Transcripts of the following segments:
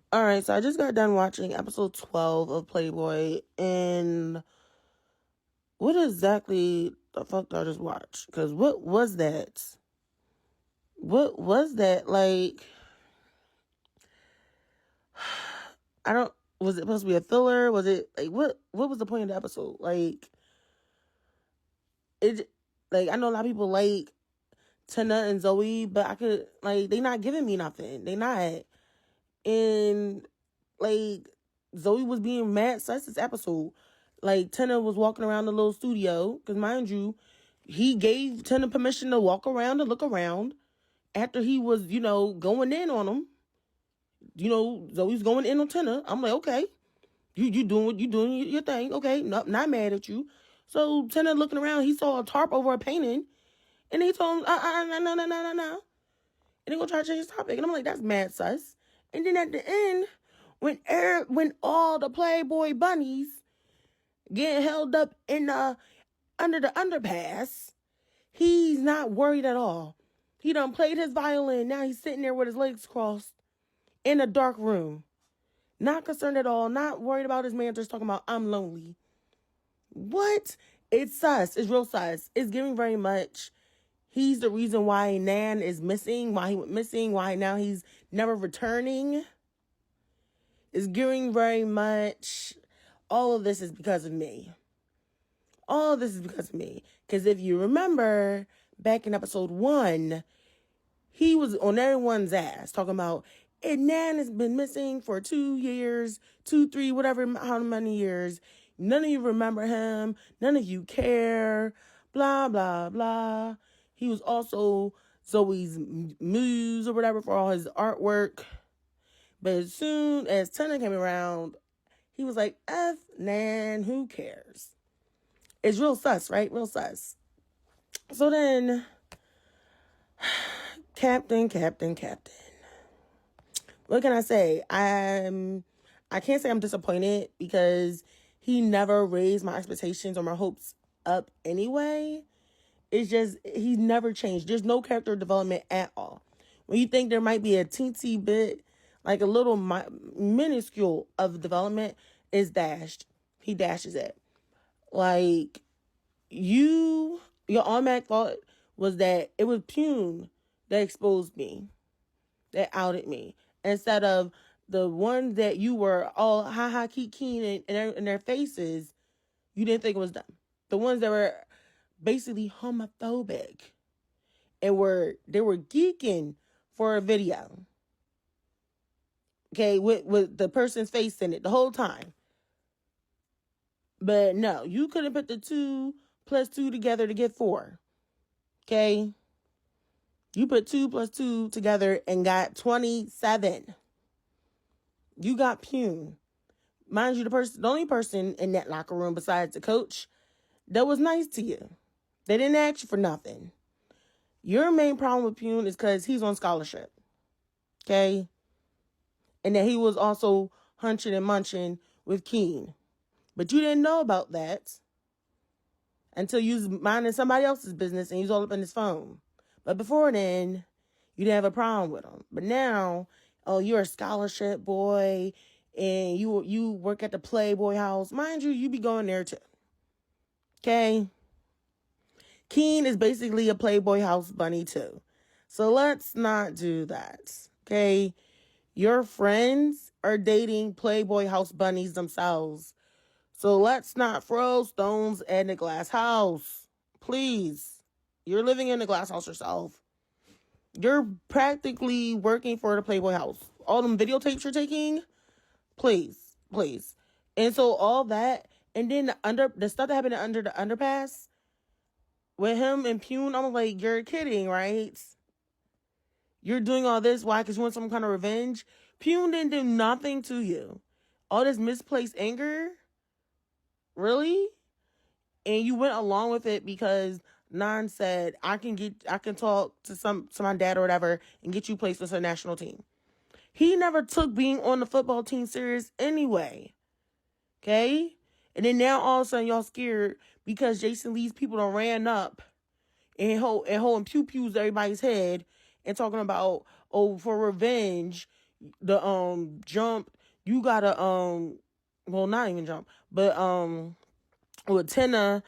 All right, so I just got done watching episode 12 of PlayBoyy, and what exactly the fuck did I just watch? Because what was that? What was that? Like, I don't. Was it supposed to be a filler? Was it like what was the point of the episode? Like it. Like I know a lot of people like Tina and Zoe, but I could like they not giving me nothing. They not. And like Zoe was being mad sus this episode. Like Tina was walking around the little studio because mind you, he gave Tina permission to walk around and look around after he was going in on him. Zoe's going in on Tina. I'm like, okay, you doing what you doing your thing. Okay, not mad at you. So Tina looking around, he saw a tarp over a painting, and he told him, no. And they gonna try to change the topic. And I'm like, that's mad sus. And then at the end, when all the PlayBoyy bunnies get held up in the under the underpass, he's not worried at all. He done played his violin. Now he's sitting there with his legs crossed in a dark room. Not concerned at all. Not worried about his man just talking about I'm lonely. What? It's sus. It's real sus. It's giving very much. He's the reason why Nan is missing, why he went missing, why now he's never returning. It's giving very much. All of this is because of me. All of this is because of me. Because if you remember, back in episode 1, he was on everyone's ass talking about, and Nan has been missing for 2 years, 2, 3, whatever, how many years. None of you remember him. None of you care. Blah, blah, blah. He was also Zoe's muse or whatever for all his artwork. But as soon as Tina came around, he was like, F Nan, who cares? It's real sus, right? Real sus. So then, Captain. What can I say? I can't say I'm disappointed because he never raised my expectations or my hopes up anyway. It's just, he's never changed. There's no character development at all. When you think there might be a teensy bit, like a little minuscule of development, is dashed. He dashes it. Like, your automatic thought was that it was Pune that exposed me, that outed me, instead of the ones that you were all ha keen in their faces. You didn't think it was them. The ones that were basically homophobic and they were geeking for a video, okay, with the person's face in it the whole time. But no, you couldn't put the 2 plus 2 together to get 4. Okay, you put 2 plus 2 together and got 27. You got Pune. Mind you, the only person in that locker room besides the coach that was nice to you. They didn't ask you for nothing. Your main problem with Pune is because he's on scholarship. Okay? And that he was also hunching and munching with Keen. But you didn't know about that until you was minding somebody else's business and he was all up in his phone. But before then, you didn't have a problem with him. But now, oh, you're a scholarship boy and you work at the PlayBoyy house. Mind you, you be going there too. Okay? Keen is basically a PlayBoyy house bunny too. So let's not do that. Okay? Your friends are dating PlayBoyy house bunnies themselves. So let's not throw stones at the glass house. Please. You're living in the glass house yourself. You're practically working for the PlayBoyy house. All them videotapes you're taking, please. And so all that, and then the stuff that happened under the underpass with him and Pune, I'm like, you're kidding, right? You're doing all this, why? Because you want some kind of revenge? Pune didn't do nothing to you. All this misplaced anger? Really? And you went along with it because Nan said, I can talk to my dad or whatever and get you placed with the national team. He never took being on the football team serious anyway. Okay? And then now all of a sudden y'all scared because Jason Lee's people done ran up and holding pew-pews to everybody's head and talking about, oh, for revenge, the jump, you gotta well, not even jump, but with Tenna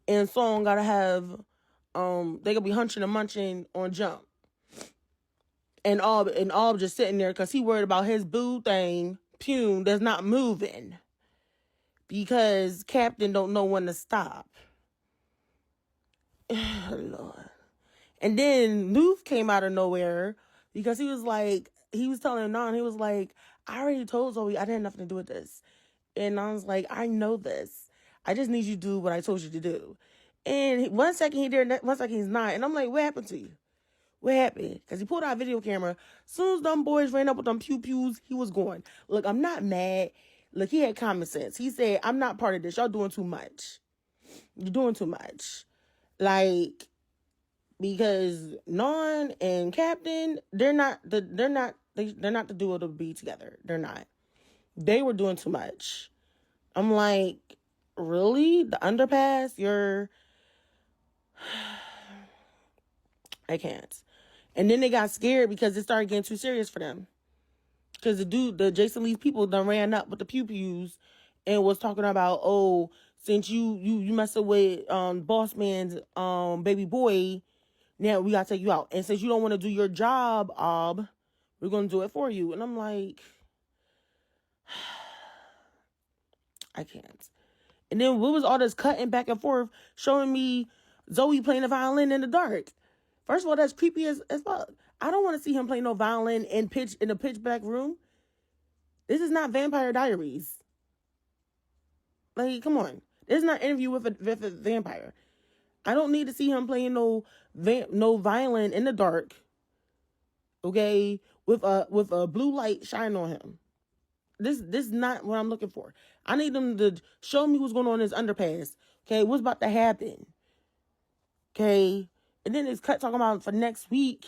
and Song gotta have they gonna be hunching and munching on jump. And all just sitting there because he worried about his boo thing, Pune, that's not moving. Because Captain don't know when to stop. Lord. And then Noof came out of nowhere because he was telling Non, he was like, I already told Zoe I didn't have nothing to do with this. And Non's like, I know this. I just need you to do what I told you to do. And 1 second he did, 1 second he's not. And I'm like, what happened to you? What happened? Because he pulled out a video camera. As soon as them boys ran up with them pew-pews, he was going. Look, I'm not mad. Look, he had common sense. He said, I'm not part of this. Y'all doing too much. You're doing too much. Like, because Non and Captain, they're not the duo to be together. They're not. They were doing too much. I'm like, really? The underpass? I can't. And then they got scared because it started getting too serious for them. Because the Jason Lee's people done ran up with the pew-pews and was talking about, oh, since you messing with boss man's baby boy, now we gotta take you out. And since you don't want to do your job, we're gonna do it for you. And I'm like, I can't. And then what was all this cutting back and forth showing me Zoe playing the violin in the dark? First of all, that's creepy as fuck. I don't want to see him play no violin in a pitch black room. This is not Vampire Diaries. Like, come on. This is not Interview with a Vampire. I don't need to see him playing no violin in the dark. Okay, with a blue light shining on him. This is not what I'm looking for. I need them to show me what's going on in this underpass. Okay, what's about to happen? Okay, and then it's cut talking about for next week.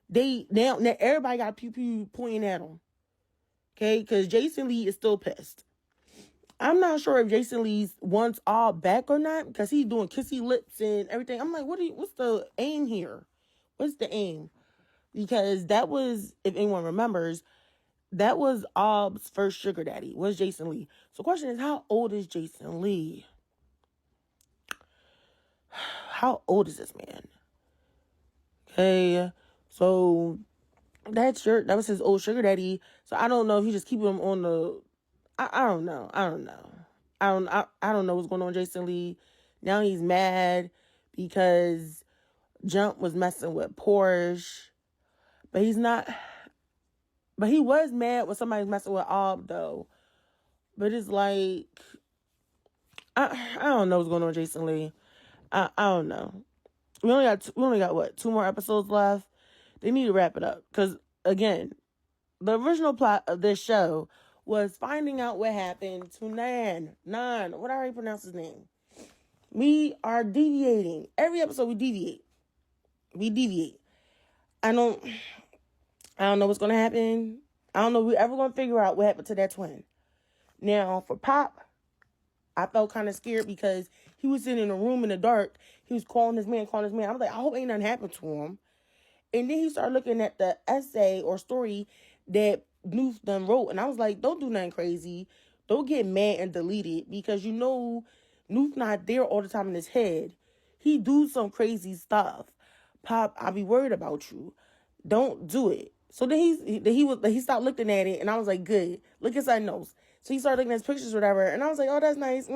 Now everybody got pew pew pointing at them. Okay, because Jason Lee is still pissed. I'm not sure if Jason Lee wants all back or not because he's doing kissy lips and everything. I'm like, what's the aim here? What's the aim? Because that was, if anyone remembers, that was Ob's first sugar daddy, was Jason Lee. So the question is, how old is Jason Lee? How old is this man? Okay, so that was his old sugar daddy. So I don't know if he just keep him on the. I don't know. I don't know what's going on with Jason Lee. Now he's mad because Jump was messing with Porsche, but he's not. But he was mad when somebody's messing with Ob though. But it's like I don't know what's going on with Jason Lee. I don't know. We only got what, 2 more episodes left. They need to wrap it up because again, the original plot of this show was finding out what happened to Nan. What I already pronounced his name. We are deviating. Every episode we deviate. I don't know what's gonna happen. I don't know if we're ever gonna figure out what happened to that twin. Now for Pop, I felt kind of scared because he was sitting in a room in the dark. He was calling his man. I was like, I hope ain't nothing happened to him. And then he started looking at the essay or story that Noof done wrote. And I was like, don't do nothing crazy. Don't get mad and delete it. Because Noof not there all the time in his head. He do some crazy stuff. Pop, I be worried about you. Don't do it. So then he stopped looking at it. And I was like, good. Look inside nose. So he started looking at his pictures or whatever. And I was like, oh, that's nice.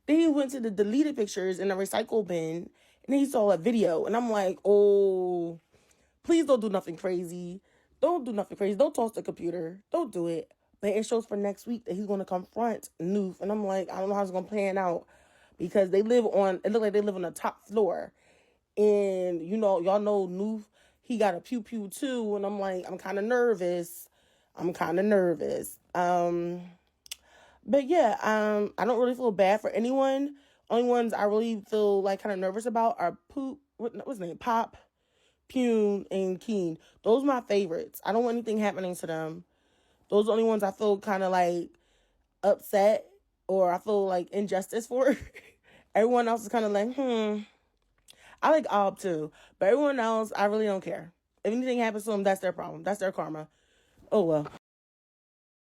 Then he went to the deleted pictures in the recycle bin. And he saw a video. And I'm like, oh, please don't do nothing crazy. Don't do nothing crazy. Don't toss the computer. Don't do it. But it shows for next week that he's going to confront Noof. And I'm like, I don't know how it's going to pan out. Because it looked like they live on the top floor. And, y'all know Noof, he got a pew-pew too. And I'm like, I'm kind of nervous. But yeah, I don't really feel bad for anyone. Only ones I really feel like kind of nervous about are what's his name? Pop, Pune, and Keen. Those are my favorites. I don't want anything happening to them. Those are the only ones I feel kind of like upset or I feel like injustice for. Everyone else is kind of like, I like Ob too. But everyone else, I really don't care. If anything happens to them, that's their problem. That's their karma. Oh, well.